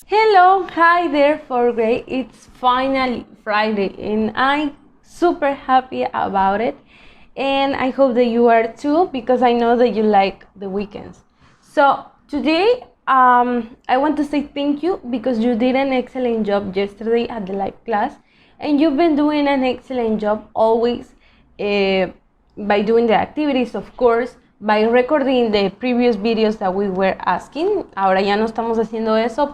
Hello, hi there, fourth grade. It's finally Friday, and I'm super happy about it. And I hope that you are too, because I know that you like the weekends. So today, I want to say thank you because you did an excellent job yesterday at the live class, and you've been doing an excellent job always by doing the activities, of course, by recording the previous videos that we were asking. Ahora ya no estamos haciendo eso,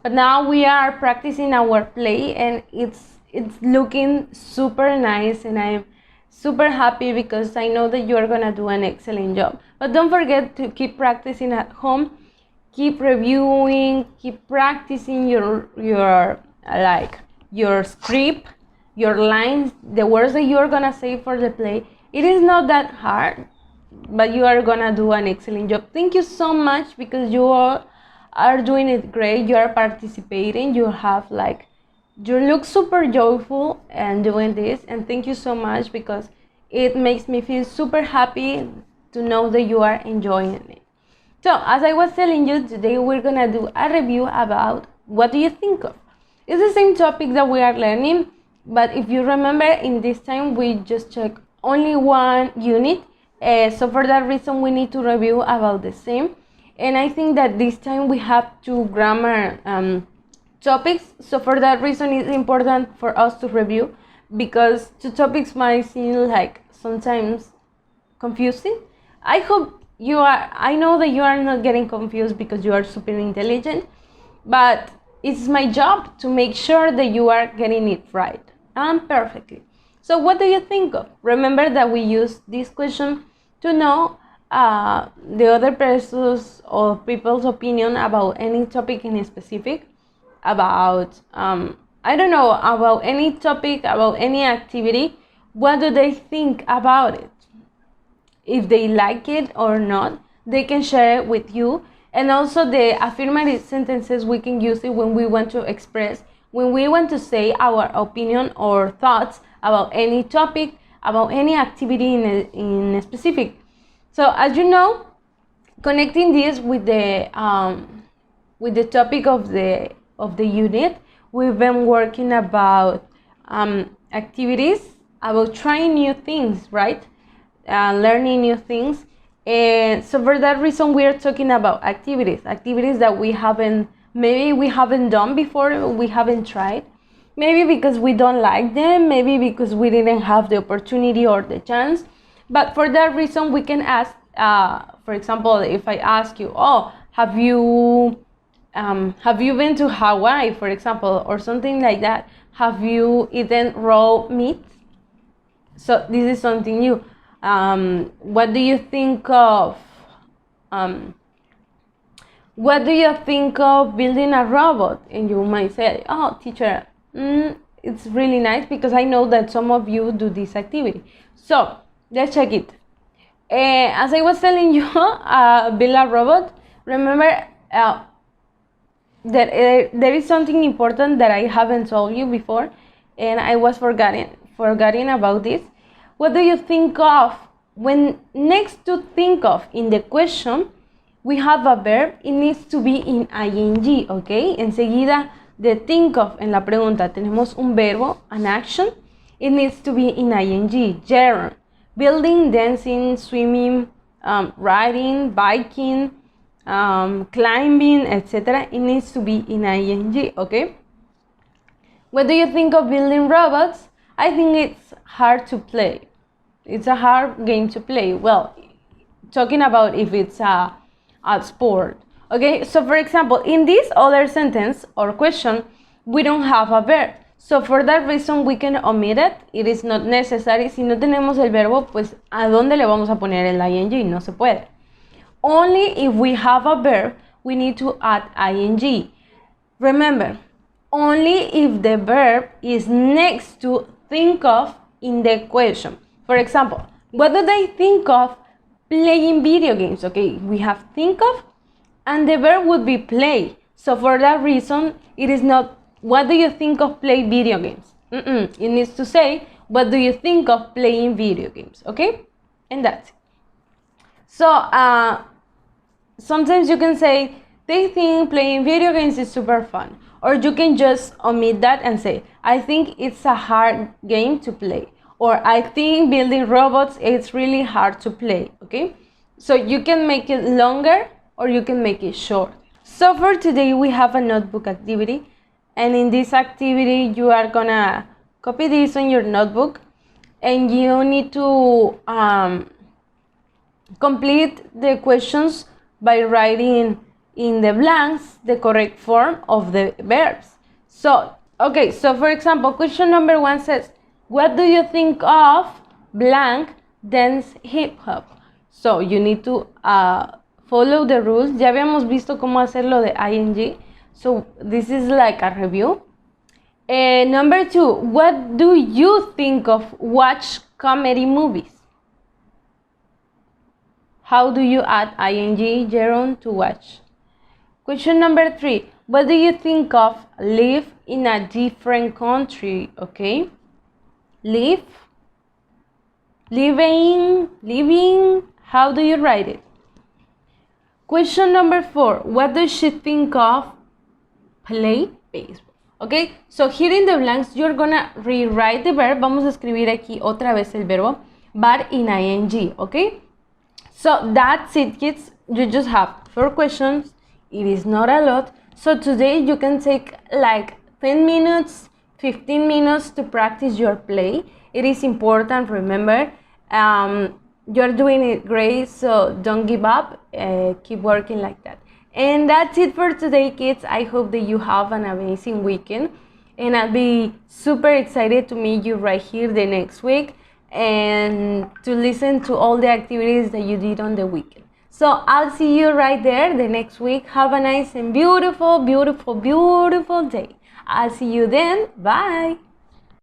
but now we are practicing our play, and it's looking super nice, and I'm super happy because I know that you're gonna do an excellent job. But don't forget to keep practicing at home, keep reviewing, keep practicing your script, your lines, the words that you're gonna say for the play. It is not that hard, but you are gonna do an excellent job. Thank you so much because you all are doing it great. You are participating. You look super joyful and doing this, and thank you so much because it makes me feel super happy to know that you are enjoying it. So, as I was telling you, today we're gonna do a review about what do you think of. It's the same topic that we are learning, but if you remember, in this time we just check only one unit. So for that reason, we need to review about the same. And I think that this time we have two grammar topics. So for that reason, it's important for us to review because two topics might seem like sometimes confusing. I know that you are not getting confused because you are super intelligent, but it's my job to make sure that you are getting it right and perfectly. So what do you think of? Remember that we use this question to know the other person's or people's opinion about any topic in specific, about I don't know, about any topic, about any activity. What do they think about it? If they like it or not, they can share it with you. And also the affirmative sentences, we can use it when we want to express, when we want to say our opinion or thoughts about any topic, about any activity in a specific. So as you know, connecting this with the topic of the unit, we've been working about activities, about trying new things, right? Learning new things. And so for that reason, we are talking about activities that maybe we haven't done before, we haven't tried, maybe because we don't like them, maybe because we didn't have the opportunity or the chance. But for that reason, we can ask, for example, if I ask you, oh, have you been to Hawaii, for example, or something like that? Have you eaten raw meat? So this is something new. What do you think of building a robot? And you might say, oh, teacher, it's really nice because I know that some of you do this activity. So let's check it. As I was telling you, build a robot. Remember that there is something important that I haven't told you before, and I was forgetting about this. What do you think of when next to think of in the question we have a verb? It needs to be in ing, okay? Enseguida de think of en la pregunta tenemos un verbo, an action. It needs to be in ing. Gerund, building, dancing, swimming, riding, biking, climbing, etc. It needs to be in ing, okay? What do you think of building robots? I think it's hard to play. It's a hard game to play. Well, talking about if it's a sport. Okay, so for example, in this other sentence or question, we don't have a verb. So for that reason, we can omit it. It is not necessary. Si no tenemos el verbo, pues ¿a dónde le vamos a poner el ing? No se puede. Only if we have a verb, we need to add ing. Remember, only if the verb is next to think of in the question. For example, what do they think of playing video games? Okay, we have think of, and the verb would be play. So for that reason, it is not what do you think of playing video games? It needs to say what do you think of playing video games? Okay, and that's it. So sometimes you can say they think playing video games is super fun. Or you can just omit that and say, I think it's a hard game to play. Or I think building robots is really hard to play, okay? So you can make it longer or you can make it short. So for today we have a notebook activity. And in this activity you are gonna copy this on your notebook. And you need to complete the questions by writing in the blanks the correct form of the verbs. So, okay, so for example, question number 1 says, what do you think of blank dance hip hop? So, you need to follow the rules. Ya habíamos visto cómo hacerlo de ing. So, this is like a review. Number 2, what do you think of watch comedy movies? How do you add ing, Jeron, to watch? Question number 3, what do you think of live in a different country? Okay, live, living, how do you write it? Question number 4, what does she think of play baseball? Okay, so here in the blanks you're gonna rewrite the verb. Vamos a escribir aquí otra vez el verbo, but in ing, okay? So that's it, kids. You just have 4 questions. It is not a lot. So today you can take like 10 minutes, 15 minutes to practice your play. It is important, remember. You're doing it great, so don't give up. Keep working like that. And that's it for today, kids. I hope that you have an amazing weekend. And I'll be super excited to meet you right here the next week and to listen to all the activities that you did on the weekend. So I'll see you right there the next week. Have a nice and beautiful, beautiful, beautiful day. I'll see you then. Bye.